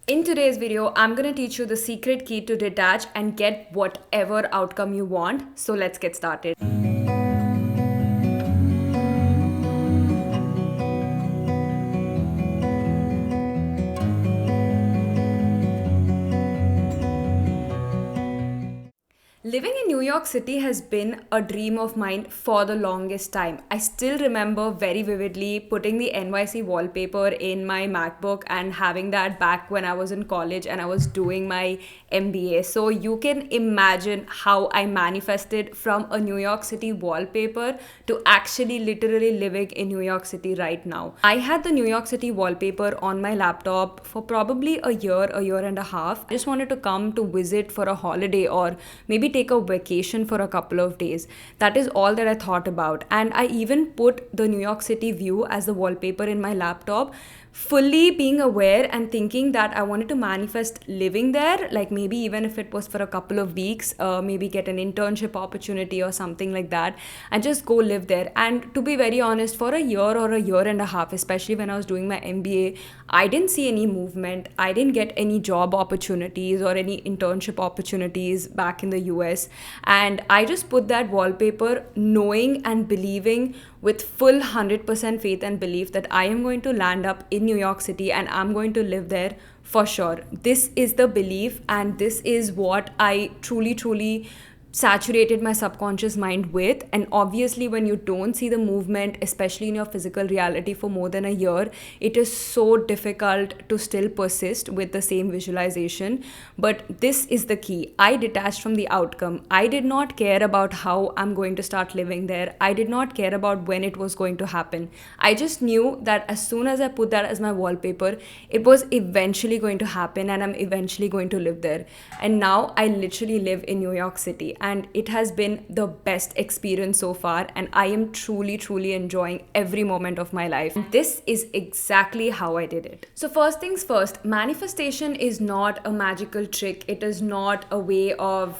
In today's video, I'm going to teach you the secret key to detach and get whatever outcome you want. So let's get started. Living in New York City has been a dream of mine for the longest time. I still remember very vividly putting the NYC wallpaper in my MacBook and having that back when I was in college and I was doing my MBA. So you can imagine how I manifested from a New York City wallpaper to actually literally living in New York City right now. I had the New York City wallpaper on my laptop for probably a year and a half. I just wanted to come to visit for a holiday or maybe take a vacation for a couple of days. That is all that I thought about. And I even put the New York City view as the wallpaper in my laptop, fully being aware and thinking that I wanted to manifest living there, like maybe even if it was for a couple of weeks, maybe get an internship opportunity or something like that, and just go live there. And to be very honest, for a year or a year and a half, especially when I was doing my MBA, I didn't see any movement. I didn't get any job opportunities or any internship opportunities back in the US. And I just put that wallpaper knowing and believing with full 100% faith and belief that I am going to land up in New York City and I'm going to live there for sure. This is the belief, and this is what I truly saturated my subconscious mind with. And obviously, when you don't see the movement, especially in your physical reality, for more than a year, it is so difficult to still persist with the same visualization. But this is the key. I detached from the outcome. I did not care about how I'm going to start living there. I did not care about when it was going to happen. I just knew that as soon as I put that as my wallpaper, it was eventually going to happen and I'm eventually going to live there. And now I literally live in New York City, and it has been the best experience so far, and I am truly enjoying every moment of my life. And this is exactly how I did it. So first things first, manifestation is not a magical trick. It is not a way of,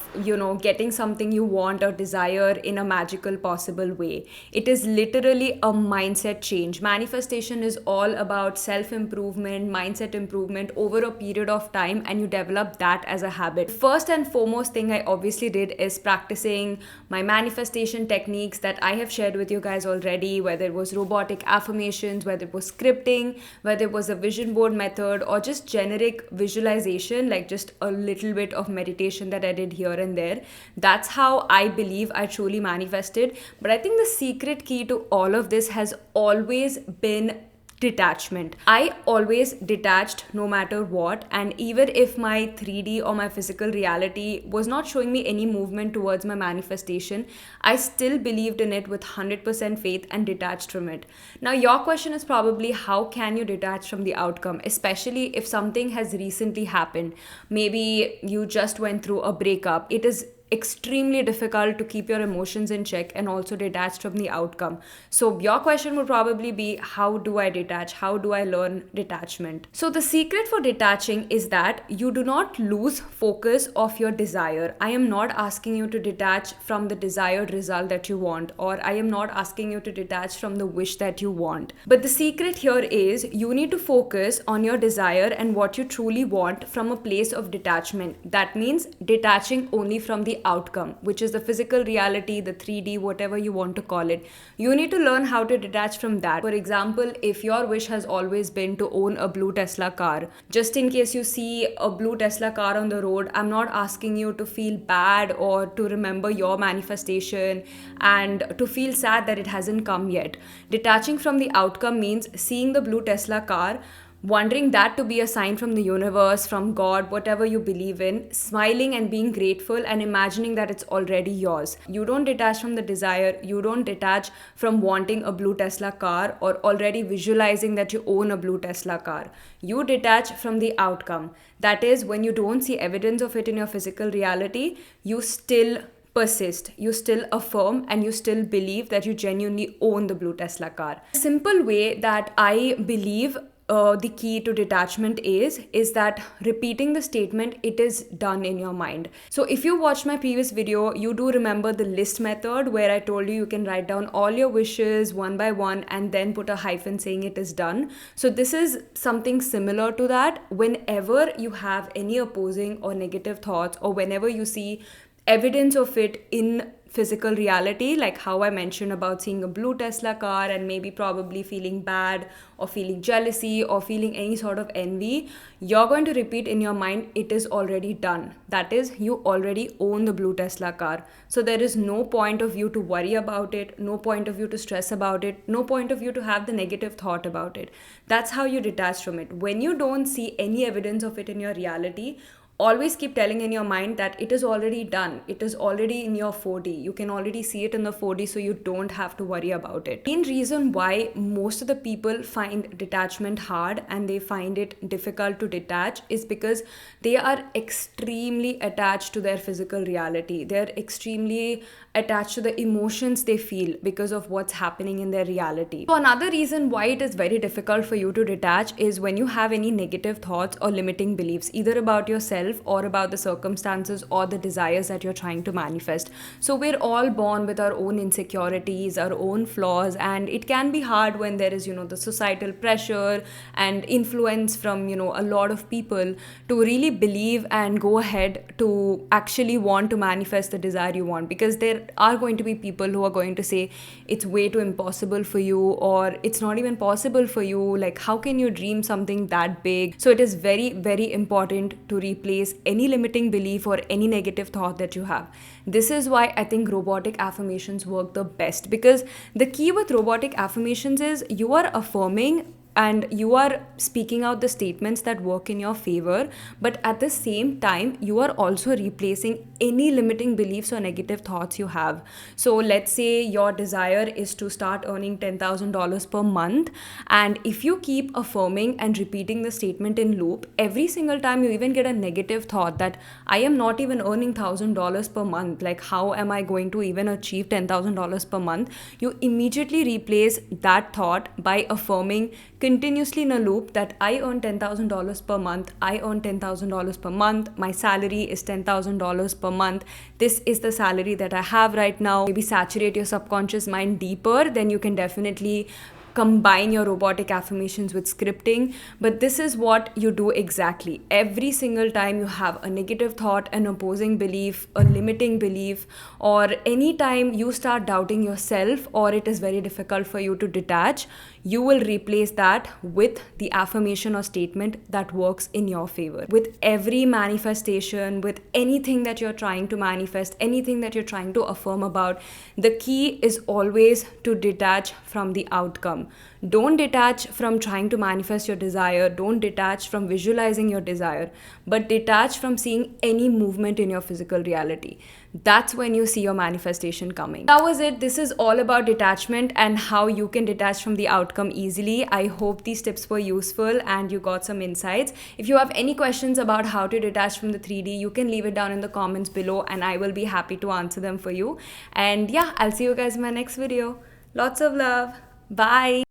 getting something you want or desire in a magical possible way. It is literally a mindset change. Manifestation is all about self-improvement, mindset improvement over a period of time, and you develop that as a habit. First and foremost thing I obviously did is practicing my manifestation techniques that I have shared with you guys already, whether it was robotic affirmations, whether it was scripting, whether it was a vision board method, or just generic visualization, like just a little bit of meditation that I did here and there. That's how I believe I truly manifested. But I think the secret key to all of this has always been detachment. I always detached no matter what, and even if my 3D or my physical reality was not showing me any movement towards my manifestation, I still believed in it with 100% faith and detached from it. Now your question is probably, how can you detach from the outcome, especially if something has recently happened? Maybe you just went through a breakup. It is extremely difficult to keep your emotions in check and also detach from the outcome. So your question would probably be, how do I detach? How do I learn detachment? So the secret for detaching is that you do not lose focus of your desire. I am not asking you to detach from the desired result that you want, or I am not asking you to detach from the wish that you want. But the secret here is you need to focus on your desire and what you truly want from a place of detachment. That means detaching only from the outcome, which is the physical reality, the 3D, whatever you want to call it. You need to learn how to detach from that. For example, if your wish has always been to own a blue Tesla car, just in case you see a blue Tesla car on the road, I'm not asking you to feel bad or to remember your manifestation and to feel sad that it hasn't come yet. Detaching from the outcome means seeing the blue Tesla car, wondering that to be a sign from the universe, from God, whatever you believe in, smiling and being grateful and imagining that it's already yours. You don't detach from the desire, you don't detach from wanting a blue Tesla car or already visualizing that you own a blue Tesla car. You detach from the outcome. That is, when you don't see evidence of it in your physical reality, you still persist, you still affirm, and you still believe that you genuinely own the blue Tesla car. A simple way that I believe the key to detachment is that repeating the statement, it is done in your mind. So if you watched my previous video, you do remember the list method where I told you can write down all your wishes one by one and then put a hyphen saying it is done. So this is something similar to that. Whenever you have any opposing or negative thoughts, or whenever you see evidence of it in physical reality, like how I mentioned about seeing a blue Tesla car and maybe probably feeling bad or feeling jealousy or feeling any sort of envy, you're going to repeat in your mind, it is already done. That is, you already own the blue Tesla car. So there is no point of you to worry about it, no point of you to stress about it, no point of you to have the negative thought about it. That's how you detach from it. When you don't see any evidence of it in your reality, always keep telling in your mind that it is already done. It is already in your 4D. You can already see it in the 4D, so you don't have to worry about it. Main reason why most of the people find detachment hard and they find it difficult to detach is because they are extremely attached to their physical reality. They're extremely attached to the emotions they feel because of what's happening in their reality. So another reason why it is very difficult for you to detach is when you have any negative thoughts or limiting beliefs, either about yourself or about the circumstances or the desires that you're trying to manifest. So we're all born with our own insecurities, our own flaws, and it can be hard when there is, the societal pressure and influence from, a lot of people to really believe and go ahead to actually want to manifest the desire you want, because there are going to be people who are going to say it's way too impossible for you, or it's not even possible for you, like how can you dream something that big. So it is very, very important to replace any limiting belief or any negative thought that you have. This is why I think robotic affirmations work the best, because the key with robotic affirmations is you are affirming and you are speaking out the statements that work in your favor, but at the same time you are also replacing any limiting beliefs or negative thoughts you have. So let's say your desire is to start earning $10,000 per month, and if you keep affirming and repeating the statement in loop, every single time you even get a negative thought that I am not even earning $1,000 per month, like how am I going to even achieve $10,000 per month, you immediately replace that thought by affirming continuously in a loop that I earn $10,000 per month, I earn $10,000 per month, my salary is $10,000 per month, this is the salary that I have right now. Maybe saturate your subconscious mind deeper, then you can definitely combine your robotic affirmations with scripting. But this is what you do exactly. Every single time you have a negative thought, an opposing belief, a limiting belief, or any time you start doubting yourself or it is very difficult for you to detach, you will replace that with the affirmation or statement that works in your favor. With every manifestation, with anything that you're trying to manifest, anything that you're trying to affirm about, the key is always to detach from the outcome. Don't detach from trying to manifest your desire. Don't detach from visualizing your desire, but detach from seeing any movement in your physical reality. That's when you see your manifestation coming. That was it. This is all about detachment and how you can detach from the outcome easily. I hope these tips were useful and you got some insights. If you have any questions about how to detach from the 3D, you can leave it down in the comments below and I will be happy to answer them for you. And yeah, I'll see you guys in my next video. Lots of love. Bye.